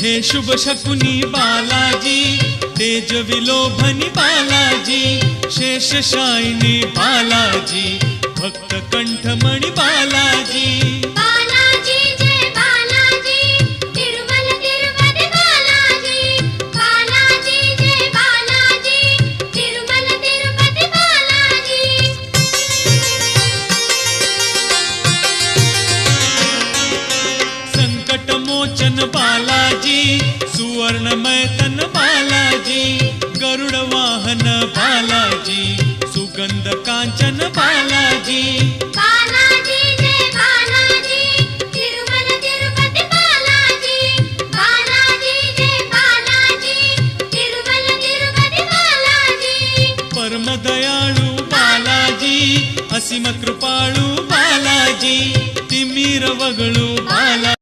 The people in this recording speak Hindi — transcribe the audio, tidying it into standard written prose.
हे शुभ शकुनी बालाजी, तेज विलोभनी बालाजी, शेषशायिनी बालाजी, भक्त कंठमणि बालाजी। बालाजी जय बालाजी, तिरुमल तिरुपति बालाजी। बालाजी जय बालाजी, तिरुमल तिरुपति बालाजी। संकट मोचन बालाजी, सुवर्णमय तन बालाजी, गरुड़ वाहन बालाजी, सुगंध कांचन बालाजी। बालाजी जय बालाजी, तिरुमल तिरुपति बालाजी। बालाजी जय बालाजी, तिरुमल तिरुपति बालाजी। परम दयाळू बालाजी, असीम कृपाळू बालाजी, तिमिर वगळू